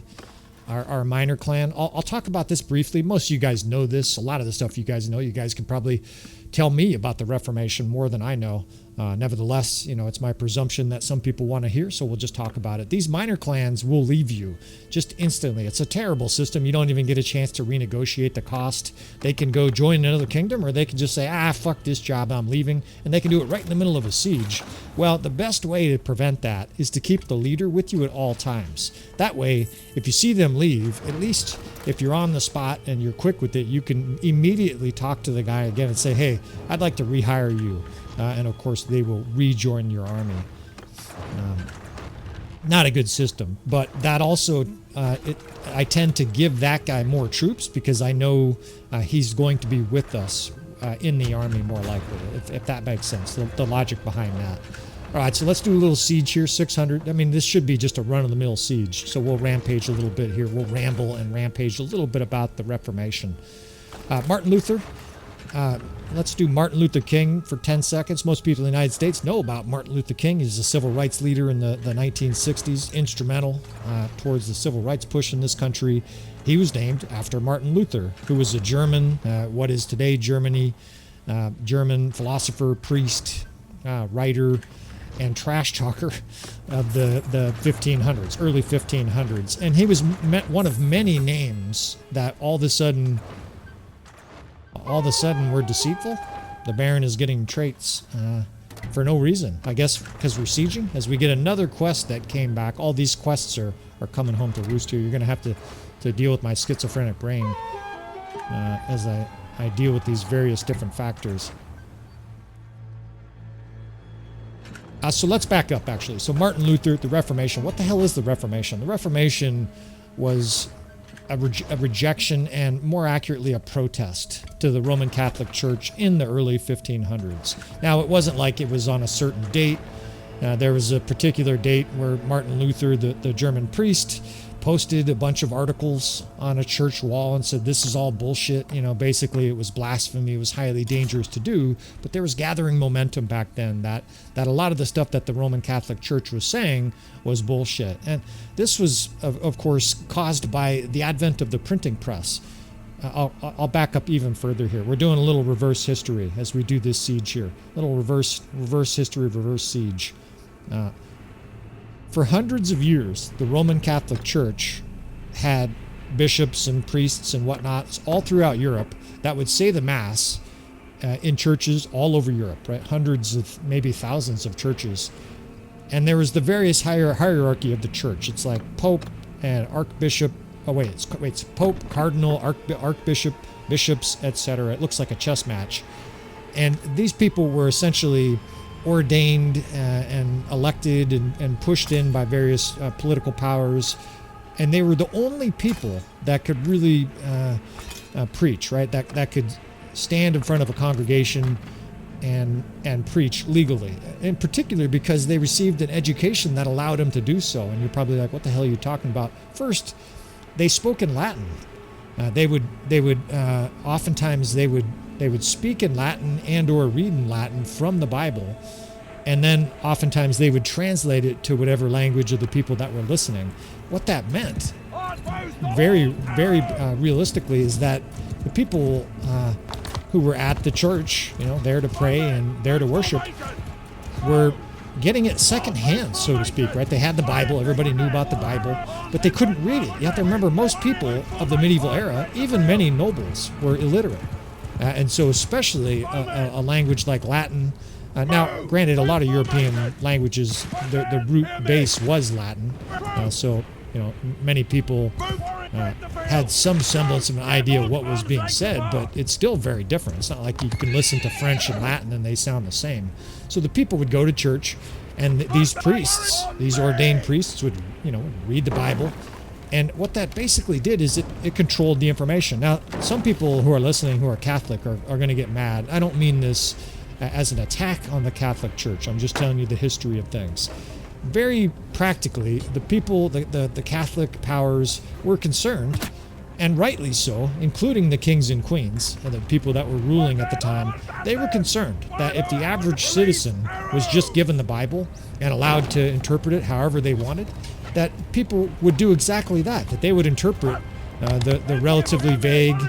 our minor clan. I'll talk about this briefly. Most of you guys know this. A lot of the stuff you guys know. You guys can probably tell me about the Reformation more than I know. Nevertheless, it's my presumption that some people want to hear, so we'll just talk about it. These minor clans will leave you just instantly. It's a terrible system. You don't even get a chance to renegotiate the cost. They can go join another kingdom, or they can just say, fuck this job, I'm leaving, and they can do it right in the middle of a siege. Well, the best way to prevent that is to keep the leader with you at all times. That way, if you see them leave, at least if you're on the spot and you're quick with it, you can immediately talk to the guy again and say, hey, I'd like to rehire you. And of course, they will rejoin your army. Not a good system, but that also, I tend to give that guy more troops because I know he's going to be with us in the army more likely, if that makes sense, the logic behind that. All right, so let's do a little siege here, 600. I mean, this should be just a run-of-the-mill siege, so we'll rampage a little bit here. We'll ramble and rampage a little bit about the Reformation. Martin Luther. Let's do Martin Luther King for 10 seconds. Most people in the United States know about Martin Luther King. He's a civil rights leader in the 1960s, instrumental towards the civil rights push in this country. He was named after Martin Luther, who was a German, what is today Germany, German philosopher, priest, writer, and trash talker of the 1500s, early 1500s. And he was one of many names that all of a sudden we're deceitful. The Baron is getting traits for no reason. I guess because we're sieging. As we get another quest that came back, all these quests are coming home to roost here. You're going to have to deal with my schizophrenic brain as I deal with these various different factors. So let's back up, actually. So Martin Luther, the Reformation. What the hell is the Reformation? The Reformation was a rejection and, more accurately, a protest to the Roman Catholic Church in the early 1500s. Now, it wasn't like it was on a certain date. There was a particular date where Martin Luther, the German priest, posted a bunch of articles on a church wall and said, this is all bullshit. Basically it was blasphemy. It was highly dangerous to do. But there was gathering momentum back then that a lot of the stuff that the Roman Catholic Church was saying was bullshit. And this was, of course, caused by the advent of the printing press. I'll back up even further here. We're doing a little reverse history as we do this siege here. Little reverse history, reverse siege. For hundreds of years, the Roman Catholic Church had bishops and priests and whatnot all throughout Europe that would say the Mass in churches all over Europe, right? Hundreds of, maybe thousands of churches. And there was the various hierarchy of the church. It's like Pope and Archbishop it's Pope, Cardinal, Archbishop, bishops, etc. It looks like a chess match. And these people were essentially ordained and elected and pushed in by various political powers. And they were the only people that could really preach, right? That could stand in front of a congregation and preach legally. In particular because they received an education that allowed them to do so. And you're probably like, what the hell are you talking about? First, they spoke in Latin. Oftentimes they would speak in Latin and or read in Latin from the Bible. And then oftentimes they would translate it to whatever language of the people that were listening. What that meant, very, very realistically, is that the people who were at the church, there to pray and there to worship, were getting it secondhand, so to speak, right? They had the Bible, everybody knew about the Bible, but they couldn't read it. You have to remember, most people of the medieval era, even many nobles, were illiterate. And so especially a language like Latin. Now, granted, a lot of European languages, the root base was Latin. So many people had some semblance of an idea of what was being said, but it's still very different. It's not like you can listen to French and Latin and they sound the same. So the people would go to church, and these priests, these ordained priests, would read the Bible. And what that basically did is it controlled the information. Now, some people who are listening who are Catholic are going to get mad. I don't mean this as an attack on the Catholic Church. I'm just telling you the history of things. Very practically, the people, the Catholic powers were concerned, and rightly so, including the kings and queens, and the people that were ruling at the time. They were concerned that if the average citizen was just given the Bible and allowed to interpret it however they wanted, that people would do exactly that they would interpret the relatively vague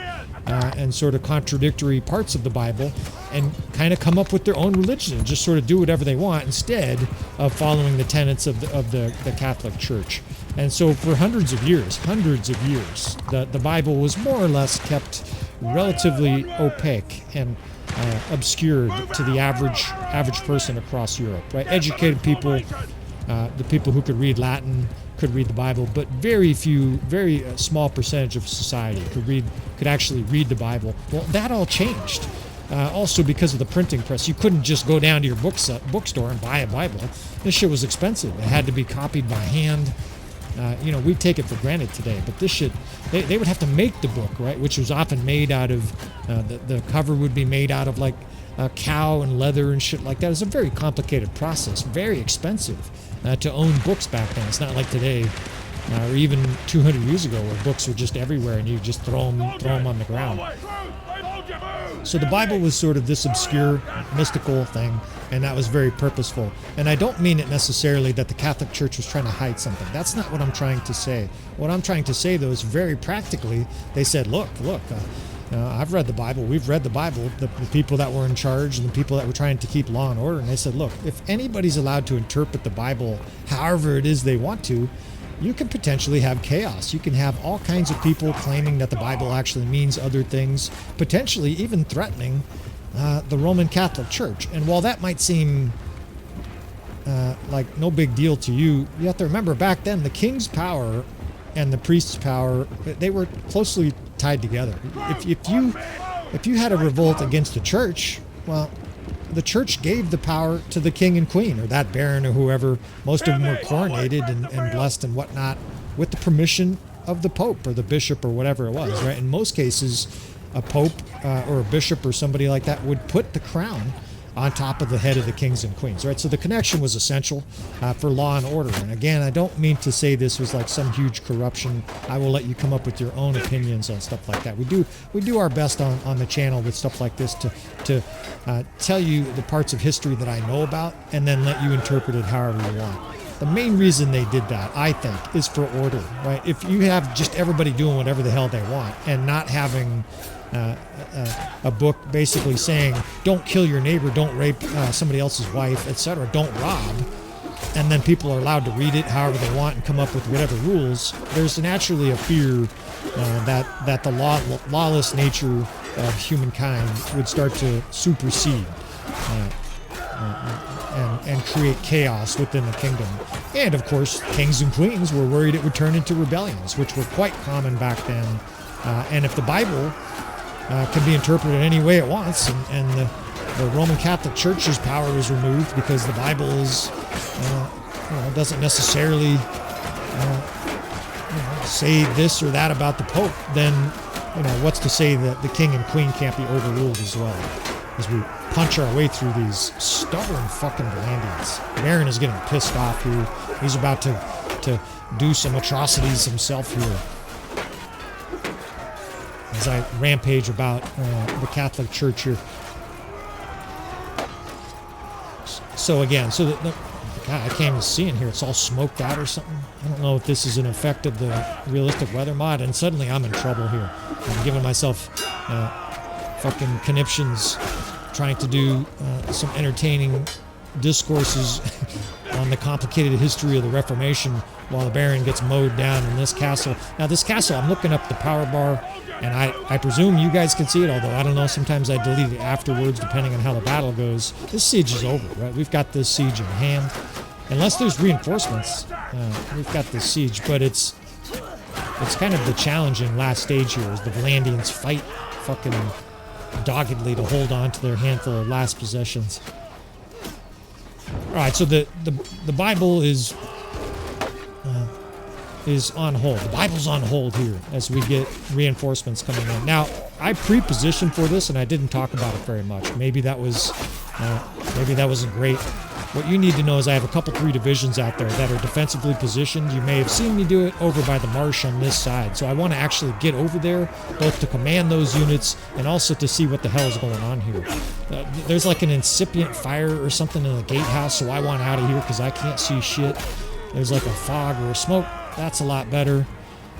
and sort of contradictory parts of the Bible and kind of come up with their own religion and just sort of do whatever they want instead of following the tenets of the Catholic Church. And so for hundreds of years, the Bible was more or less kept relatively opaque and obscured to the average person across Europe, right? Educated people, the people who could read Latin could read the Bible, but very small percentage of society could actually read the Bible. Well, that all changed. Also because of the printing press. You couldn't just go down to your bookstore and buy a Bible. This shit was expensive. It had to be copied by hand. We take it for granted today, but this shit, they would have to make the book, right? Which was often made out of, the cover would be made out of like a cow and leather and shit like that. It's a very complicated process, very expensive to own books back then. It's not like today, or even 200 years ago, where books were just everywhere and you just throw them on the ground. So the Bible was sort of this obscure, mystical thing, and that was very purposeful. And I don't mean it necessarily that the Catholic Church was trying to hide something. That's not what I'm trying to say. What I'm trying to say, though, is very practically, they said, look, I've read the Bible. We've read the Bible, the people that were in charge and the people that were trying to keep law and order. And they said, look, if anybody's allowed to interpret the Bible however it is they want to, you can potentially have chaos. You can have all kinds of people claiming that the Bible actually means other things, potentially even threatening the Roman Catholic Church. And while that might seem like no big deal to you, you have to remember back then the king's power and the priest's power, they were closely tied together. If you had a revolt against the church, well, the church gave the power to the king and queen, or that baron or whoever. Most of them were coronated and blessed and whatnot with the permission of the pope or the bishop or whatever it was, right? In most cases, a pope or a bishop or somebody like that would put the crown on top of the head of the kings and queens, right? So the connection was essential for law and order. And again, I don't mean to say this was like some huge corruption. I will let you come up with your own opinions on stuff like that. We do our best on the channel with stuff like this to tell you the parts of history that I know about and then let you interpret it however you want. The main reason they did that, I think, is for order, right? If you have just everybody doing whatever the hell they want and not having a book basically saying don't kill your neighbor, don't rape somebody else's wife, etc., don't rob, and then people are allowed to read it however they want and come up with whatever rules, there's naturally a fear that the lawless nature of humankind would start to supersede and create chaos within the kingdom. And of course, kings and queens were worried it would turn into rebellions, which were quite common back then. And if the Bible can be interpreted any way it wants, and the Roman Catholic Church's power is removed because the Bible is, doesn't necessarily say this or that about the Pope, then what's to say that the king and queen can't be overruled as well? As we punch our way through these stubborn fucking Vlandians. Baron is getting pissed off here. He's about to do some atrocities himself here. As I rampage about the Catholic Church here. So again, God, I can't even see in here. It's all smoked out or something. I don't know if this is an effect of the realistic weather mod, and suddenly I'm in trouble here. I'm giving myself fucking conniptions, trying to do some entertaining discourses on the complicated history of the Reformation while the Baron gets mowed down in this castle. Now this castle, I'm looking up the power bar, and I presume you guys can see it, although I don't know, sometimes I delete it afterwards depending on how the battle goes. This siege is over, right? We've got this siege in hand. Unless there's reinforcements, we've got this siege, but it's kind of the challenging last stage here as the Vlandians fight fucking doggedly to hold on to their handful of last possessions. All right, so the Bible is on hold. The Bible's on hold here as we get reinforcements coming in. Now, I pre-positioned for this and I didn't talk about it very much. Maybe that wasn't great. What you need to know is I have a couple 3 divisions out there that are defensively positioned. You may have seen me do it over by the marsh on this side. So I want to actually get over there, both to command those units and also to see what the hell is going on here. There's like an incipient fire or something in the gatehouse, so I want out of here because I can't see shit. There's like a fog or a smoke. That's a lot better.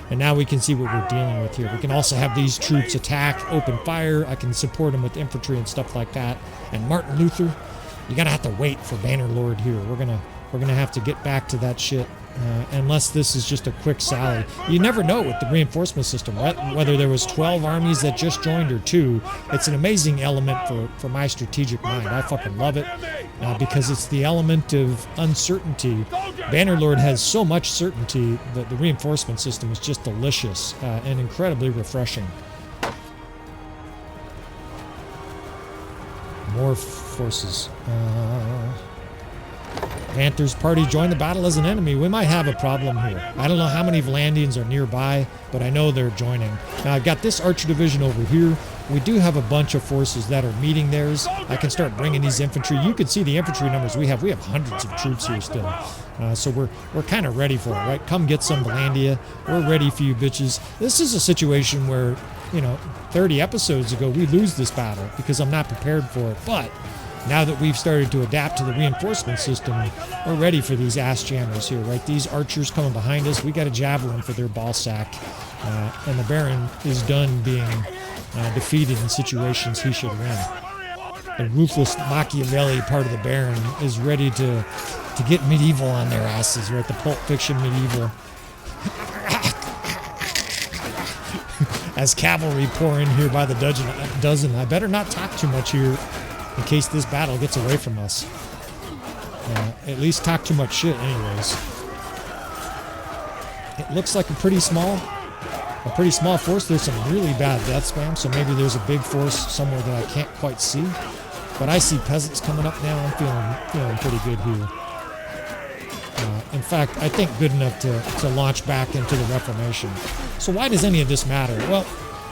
And now we can see what we're dealing with here. We can also have these troops attack, open fire. I can support them with infantry and stuff like that. And Martin Luther, you're gonna have to wait for Bannerlord here. We're gonna have to get back to that shit, unless this is just a quick sally. You never know with the reinforcement system, whether there was 12 armies that just joined or 2. It's an amazing element for my strategic mind. I fucking love it because it's the element of uncertainty. Bannerlord has so much certainty that the reinforcement system is just delicious and incredibly refreshing. More forces. Panther's party joined the battle as an enemy. We might have a problem here. I don't know how many Vlandians are nearby, but I know they're joining. Now I've got this archer division over here. We do have a bunch of forces that are meeting theirs. I can start bringing these infantry. You can see the infantry numbers we have. We have hundreds of troops here still. So we're kind of ready for it, right? Come get some Vlandia. We're ready for you bitches. This is a situation where, 30 episodes ago, we lose this battle because I'm not prepared for it. But now that we've started to adapt to the reinforcement system, we're ready for these ass jammers here, right? These archers coming behind us, we got a javelin for their ball sack. And the Baron is done being defeated in situations he should win. The ruthless Machiavelli part of the Baron is ready to get medieval on their asses, right? The Pulp Fiction medieval. As cavalry pour in here by the dozen, I better not talk too much here in case this battle gets away from us. At least talk too much shit anyways. It looks like a pretty small force. There's some really bad death spam, so maybe there's a big force somewhere that I can't quite see. But I see peasants coming up now. I'm feeling pretty good here. In fact, I think good enough to launch back into the Reformation. So why does any of this matter? Well,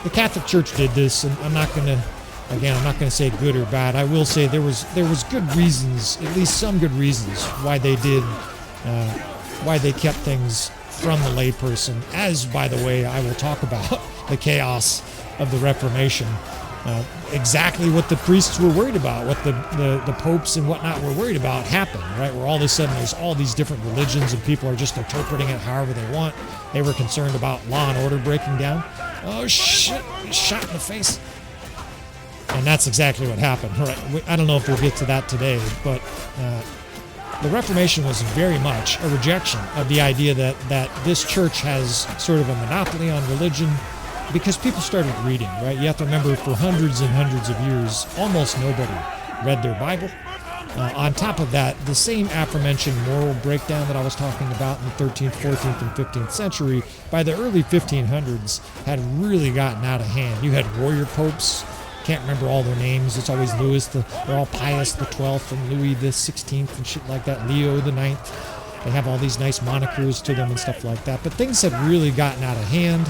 the Catholic Church did this, and I'm not gonna say good or bad. I will say there was good reasons, at least some good reasons, why they did, why they kept things from the layperson. As, by the way, I will talk about the chaos of the Reformation. Exactly what the priests were worried about, what the popes and whatnot were worried about happened, right? Where all of a sudden there's all these different religions and people are just interpreting it however they want. They were concerned about law and order breaking down. Oh shit, shot in the face. And that's exactly what happened, right? I don't know if we'll get to that today, but the Reformation was very much a rejection of the idea that this church has sort of a monopoly on religion, because people started reading, right? You have to remember, for hundreds and hundreds of years, almost nobody read their Bible. On top of that, the same aforementioned moral breakdown that I was talking about in the 13th, 14th, and 15th century, by the early 1500s, had really gotten out of hand. You had warrior popes. Can't remember all their names. It's always Louis. They're all Pius the 12th and Louis the 16th and shit like that. Leo the 9th. They have all these nice monikers to them and stuff like that. But things had really gotten out of hand.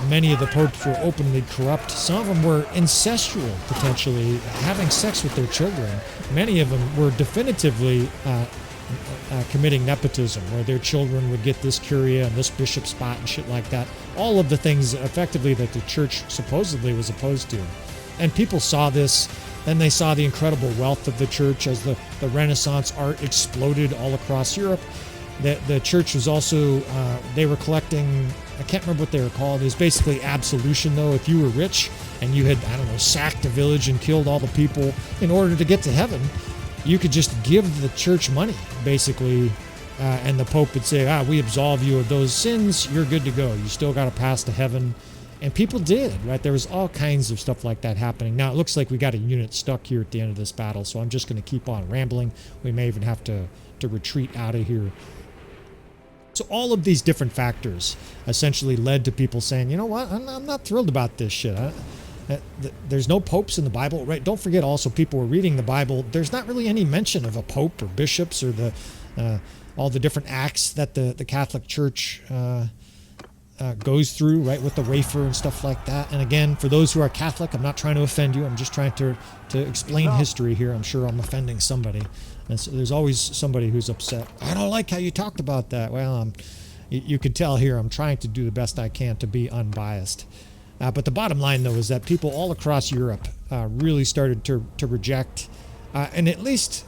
Many of the popes were openly corrupt. Some of them were incestual, potentially, having sex with their children. Many of them were definitively committing nepotism, where their children would get this curia and this bishop spot and shit like that. All of the things, effectively, that the church supposedly was opposed to. And people saw this, and they saw the incredible wealth of the church as the Renaissance art exploded all across Europe. The church was also, they were collecting, I can't remember what they were called. It was basically absolution, though. If you were rich and you had, I don't know, sacked a village and killed all the people in order to get to heaven, you could just give the church money, basically, and the Pope would say, we absolve you of those sins, you're good to go. You still got to pass to heaven. And people did, right? There was all kinds of stuff like that happening. Now, it looks like we got a unit stuck here at the end of this battle, so I'm just going to keep on rambling. We may even have to retreat out of here. So all of these different factors essentially led to people saying, you know what, I'm not thrilled about this shit. There's no popes in the Bible, right? Don't forget also, people were reading the Bible. There's not really any mention of a pope or bishops or all the different acts that the Catholic Church goes through, right, with the wafer and stuff like that. And again, for those who are Catholic, I'm not trying to offend you. I'm just trying to explain history here. I'm sure I'm offending somebody. And so there's always somebody who's upset. I don't like how you talked about that. Well, you can tell here I'm trying to do the best I can to be unbiased. But the bottom line, though, is that people all across Europe really started to reject and at least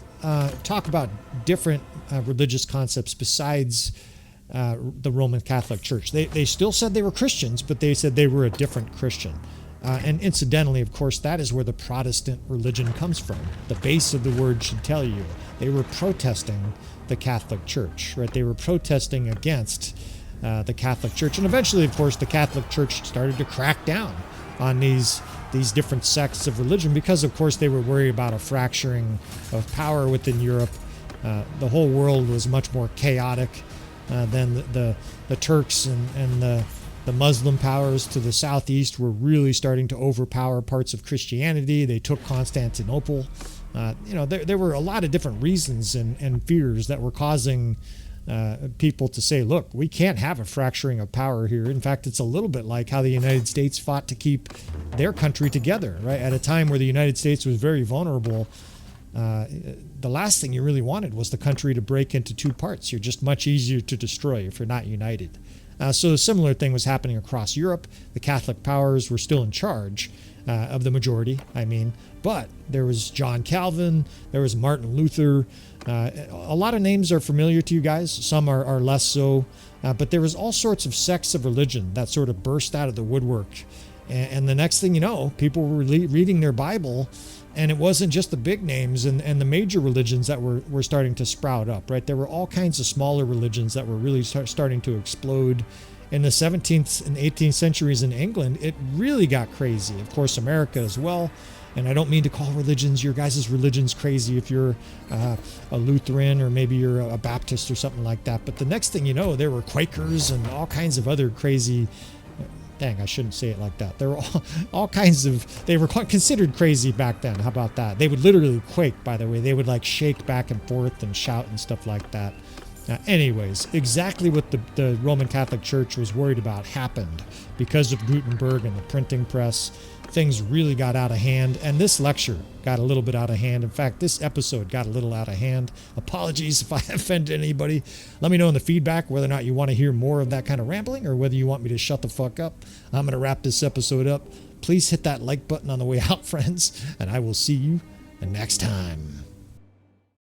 talk about different religious concepts besides the Roman Catholic Church. They still said they were Christians, but they said they were a different Christian. And incidentally, of course, that is where the Protestant religion comes from. The base of the word should tell you. They were protesting the Catholic Church, right? They were protesting against the Catholic Church. And eventually, of course, the Catholic Church started to crack down on these different sects of religion because, of course, they were worried about a fracturing of power within Europe. The whole world was much more chaotic than the Turks and the Muslim powers to the southeast were really starting to overpower parts of Christianity. They took Constantinople. There were a lot of different reasons and fears that were causing people to say, look, we can't have a fracturing of power here. In fact, it's a little bit like how the United States fought to keep their country together, right? At a time where the United States was very vulnerable, the last thing you really wanted was the country to break into two parts. You're just much easier to destroy if you're not united. So a similar thing was happening across Europe. The Catholic powers were still in charge of the majority, but there was John Calvin, there was Martin Luther. A lot of names are familiar to you guys. Some are less so. But there was all sorts of sects of religion that sort of burst out of the woodwork. And the next thing you know, people were reading their Bible, and it wasn't just the big names and the major religions that were starting to sprout up, right? There were all kinds of smaller religions that were really starting to explode. In the 17th and 18th centuries in England, it really got crazy. Of course, America as well. And I don't mean to call your guys' religions crazy if you're a Lutheran or maybe you're a Baptist or something like that. But the next thing you know, there were Quakers and all kinds of other crazy... Dang, I shouldn't say it like that. There were all kinds of... They were considered crazy back then. How about that? They would literally quake, by the way. They would shake back and forth and shout and stuff like that. Anyways, exactly what the Roman Catholic Church was worried about happened because of Gutenberg and the printing press. Things really got out of hand, and this lecture got a little bit out of hand. In fact, this episode got a little out of hand. Apologies if I offended anybody. Let me know in the feedback whether or not you want to hear more of that kind of rambling or whether you want me to shut the fuck up. I'm going to wrap this episode up. Please hit that like button on the way out, friends, and I will see you next time.